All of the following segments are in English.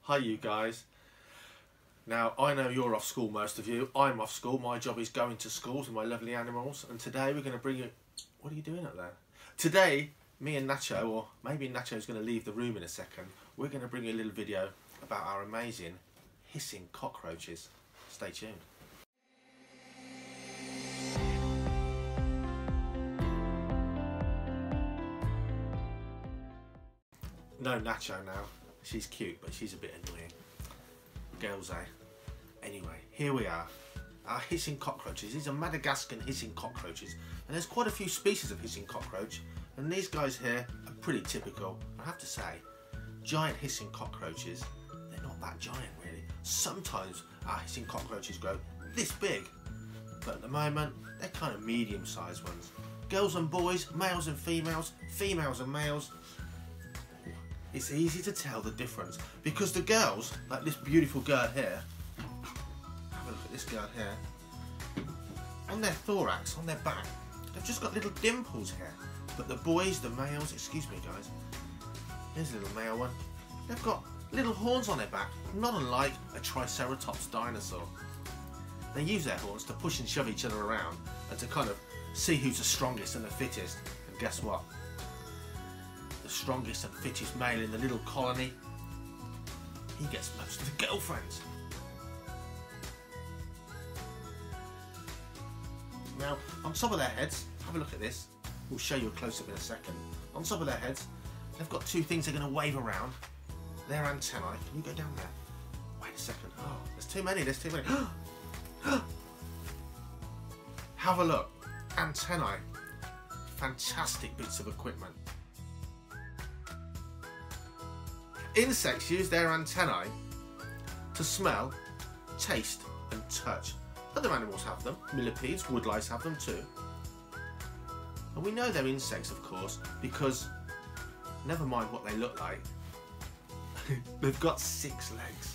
Hi you guys. Now I know you're off school, most of you. I'm off school. My job is going to school with my lovely animals, and today we're going to bring you... What are you doing up there? Today, me and Nacho, or maybe Nacho's going to leave the room in a second, we're going to bring you a little video about our amazing hissing cockroaches. Stay tuned. No Nacho now. She's cute, but she's a bit annoying. Girls, eh? Anyway, here we are. Our hissing cockroaches. These are Madagascan hissing cockroaches. And there's quite a few species of hissing cockroach. And these guys here are pretty typical. I have to say, giant hissing cockroaches, they're not that giant really. Sometimes our hissing cockroaches grow this big. But at the moment, they're kind of medium-sized ones. Girls and boys, males and females, females and males. It's easy to tell the difference because the girls, like this beautiful girl here, have a look at this girl here, on their thorax, on their back, they've just got little dimples here. But the boys, the males, excuse me guys, here's a little male one, they've got little horns on their back, not unlike a Triceratops dinosaur. They use their horns to push and shove each other around and to kind of see who's the strongest and the fittest. And guess what? The strongest and fittest male in the little colony, he gets most of the girlfriends. Now, on top of their heads, have a look at this. We'll show you a close-up in a second. On top of their heads, they've got two things they're going to wave around. Their antennae. Can you go down there? Wait a second. Oh, there's too many. There's too many. Have a look. Antennae. Fantastic bits of equipment. Insects use their antennae to smell, taste and touch. Other animals have them. Millipedes, woodlice have them too. And we know they're insects, of course, because never mind what they look like, they've got 6 legs.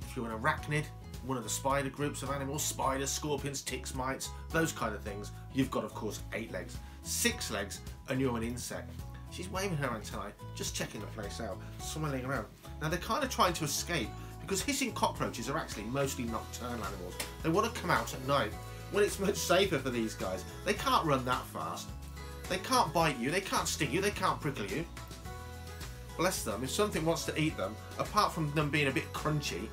If you're an arachnid, one of the spider groups of animals, spiders, scorpions, ticks, mites, those kind of things, you've got, of course, 8 legs. 6 legs and you're an insect. She's waving her antennae, just checking the place out, swirling around. Now they're kind of trying to escape because hissing cockroaches are actually mostly nocturnal animals. They want to come out at night when it's much safer for these guys. They can't run that fast. They can't bite you, they can't sting you, they can't prickle you. Bless them, if something wants to eat them, apart from them being a bit crunchy,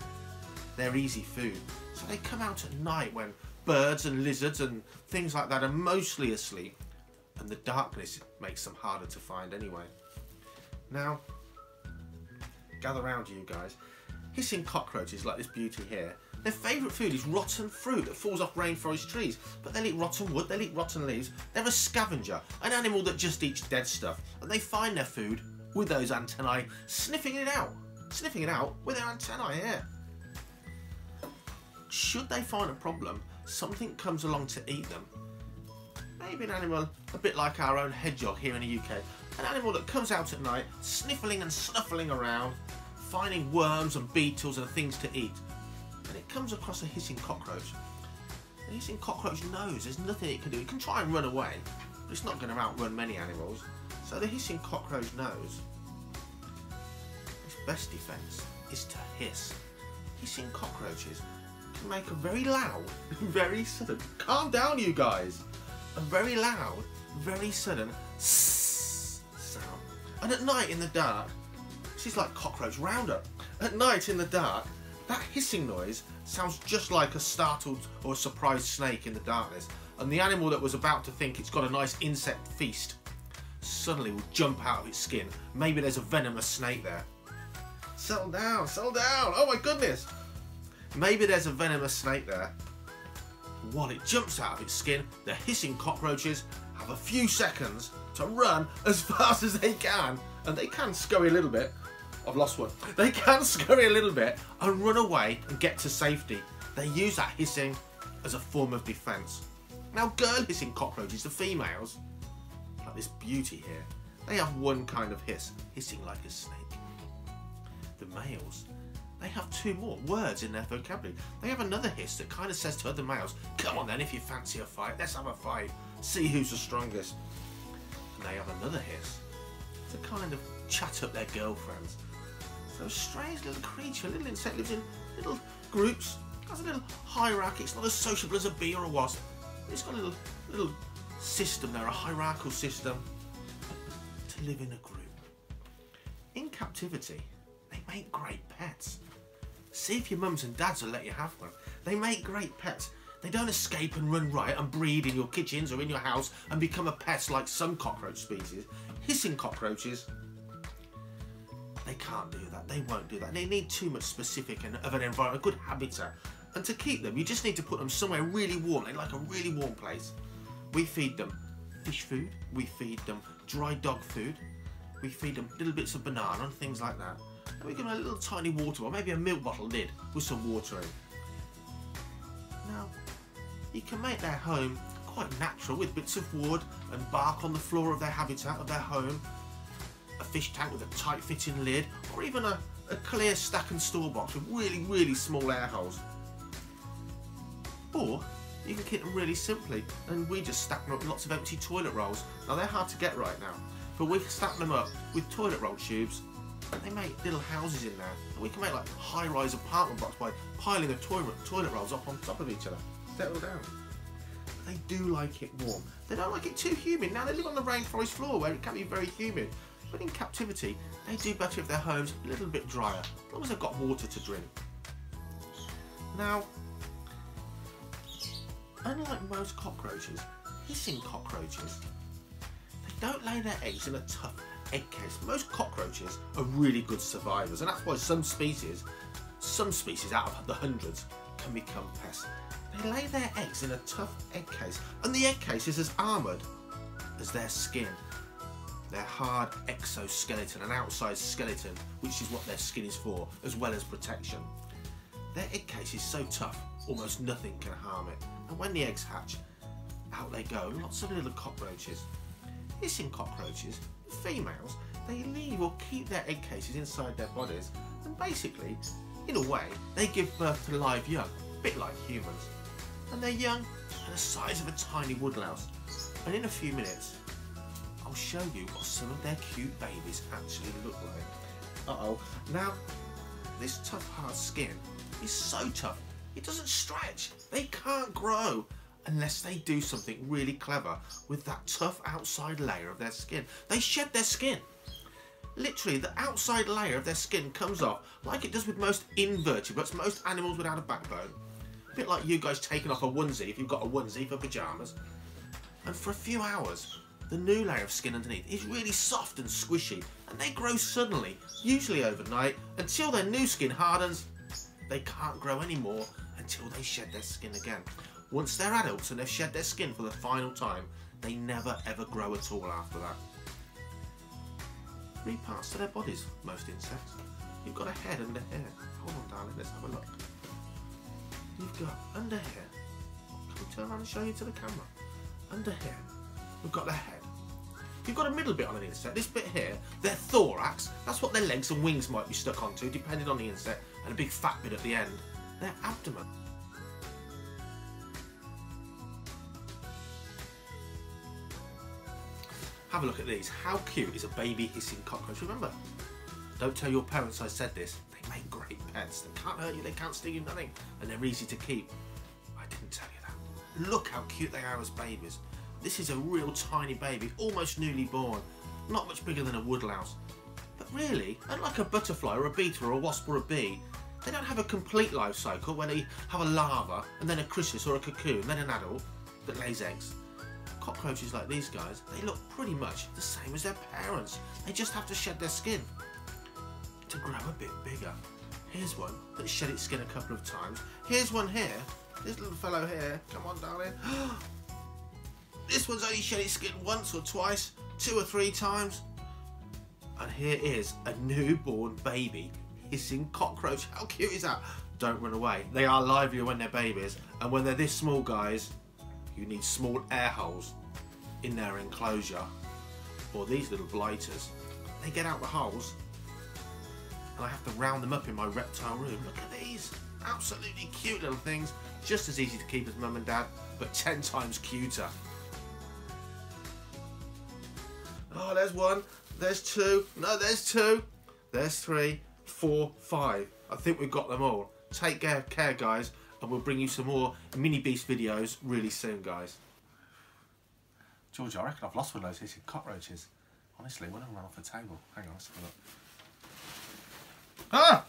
they're easy food. So they come out at night when birds and lizards and things like that are mostly asleep. And the darkness makes them harder to find anyway. Now, gather round you guys. Hissing cockroaches like this beauty here, their favourite food is rotten fruit that falls off rainforest trees. But they'll eat rotten wood, they'll eat rotten leaves. They're a scavenger, an animal that just eats dead stuff. And they find their food with those antennae, sniffing it out with their antennae here. Should they find a problem, something comes along to eat them. Maybe an animal a bit like our own hedgehog here in the UK. An animal that comes out at night, sniffling and snuffling around, finding worms and beetles and things to eat. And it comes across a hissing cockroach. The hissing cockroach knows there's nothing it can do. It can try and run away, but it's not going to outrun many animals. So the hissing cockroach knows its best defence is to hiss. Hissing cockroaches can make a very loud, very sudden... Calm down, you guys! A very loud, very sudden sound. And at night in the dark, this is like cockroach roundup. At night in the dark, that hissing noise sounds just like a startled or a surprised snake in the darkness. And the animal that was about to think it's got a nice insect feast suddenly will jump out of its skin. Maybe there's a venomous snake there. Settle down, settle down. Oh my goodness. Maybe there's a venomous snake there. While it jumps out of its skin, the hissing cockroaches have a few seconds to run as fast as they can. And they can scurry a little bit. I've lost one. They can scurry a little bit and run away and get to safety. They use that hissing as a form of defence. Now girl hissing cockroaches, the females, like this beauty here, they have one kind of hiss, hissing like a snake. The males, they have 2 more words in their vocabulary. They have another hiss that kind of says to other males, come on then, if you fancy a fight, let's have a fight. See who's the strongest. And they have another hiss to kind of chat up their girlfriends. So a strange little creature, a little insect, lives in little groups, has a little hierarchy. It's not as sociable as a bee or a wasp. It's got a little system there, a hierarchical system to live in a group. In captivity, they make great pets. See if your mums and dads will let you have one. They make great pets. They don't escape and run riot and breed in your kitchens or in your house and become a pest like some cockroach species. Hissing cockroaches, they can't do that. They won't do that. They need too much specific and of an environment, a good habitat. And to keep them, you just need to put them somewhere really warm. They like a really warm place. We feed them fish food. We feed them dry dog food. We feed them little bits of banana and things like that. And we give them a little tiny water bottle, maybe a milk bottle lid with some water in. Now, you can make their home quite natural with bits of wood and bark on the floor of their habitat, of their home, a fish tank with a tight fitting lid, or even a clear stack and store box with really, really small air holes. Or you can keep them really simply, and we just stack them up with lots of empty toilet rolls. Now they're hard to get right now, but we can stack them up with toilet roll tubes, and they make little houses in there. And we can make like high-rise apartment blocks by piling the toilet rolls up on top of each other. Settle down. They do like it warm. They don't like it too humid. Now they live on the rainforest floor where it can be very humid. But in captivity, they do better if their home's a little bit drier, as long as they've got water to drink. Now, unlike most cockroaches, hissing cockroaches, they don't lay their eggs in a tough egg case. Most cockroaches are really good survivors, and that's why some species out of the hundreds can become pests. They lay their eggs in a tough egg case, and the egg case is as armoured as their skin. Their hard exoskeleton, an outside skeleton, which is what their skin is for, as well as protection. Their egg case is so tough, almost nothing can harm it. And when the eggs hatch, out they go, lots of little cockroaches. Hissing cockroaches, females, they leave or keep their egg cases inside their bodies, and basically, in a way, they give birth to live young, a bit like humans. And they're young and the size of a tiny woodlouse. And in a few minutes, I'll show you what some of their cute babies actually look like. Uh-oh. Now, this tough, hard skin is so tough, it doesn't stretch. They can't grow unless they do something really clever with that tough outside layer of their skin. They shed their skin. Literally, the outside layer of their skin comes off like it does with most invertebrates, most animals without a backbone. A bit like you guys taking off a onesie if you've got a onesie for pyjamas. And for a few hours, the new layer of skin underneath is really soft and squishy, and they grow suddenly, usually overnight, until their new skin hardens. They can't grow anymore until they shed their skin again. Once they're adults and they've shed their skin for the final time, they never ever grow at all after that. 3 parts to their bodies, most insects. You've got a head under here. Hold on, darling, let's have a look. You've got under here. Can we turn around and show you to the camera? Under here, we've got the head. You've got a middle bit on an insect. This bit here, their thorax, that's what their legs and wings might be stuck onto, depending on the insect, and a big fat bit at the end, their abdomen. Have a look at these. How cute is a baby hissing cockroach? Remember, don't tell your parents I said this. They make great pets. They can't hurt you, they can't sting you, nothing, and they're easy to keep. I didn't tell you that. Look how cute they are as babies. This is a real tiny baby, almost newly born, not much bigger than a woodlouse. But really, unlike a butterfly or a beetle or a wasp or a bee, they don't have a complete life cycle where they have a larva and then a chrysalis or a cocoon, then an adult that lays eggs. Cockroaches like these guys, they look pretty much the same as their parents. They just have to shed their skin to grow a bit bigger. Here's one that shed its skin a couple of times. Here's one here, this little fellow here. Come on, darling. This one's only shed its skin once or twice, 2 or 3 times. And here is a newborn baby hissing cockroach. How cute is that? Don't run away. They are livelier when they're babies, and when they're this small, guys, you need small air holes in their enclosure. Or these little blighters, they get out the holes and I have to round them up in my reptile room. Look at these, absolutely cute little things, just as easy to keep as mum and dad, but 10 times cuter. Oh, there's one, there's 2, no, there's 2, there's 3, 4, 5. I think we've got them all. Take care, guys, and we'll bring you some more Mini Beast videos really soon, guys. George, I reckon I've lost one of those hissing cockroaches. Honestly, when I run off the table. Hang on, let's have a look. Ah!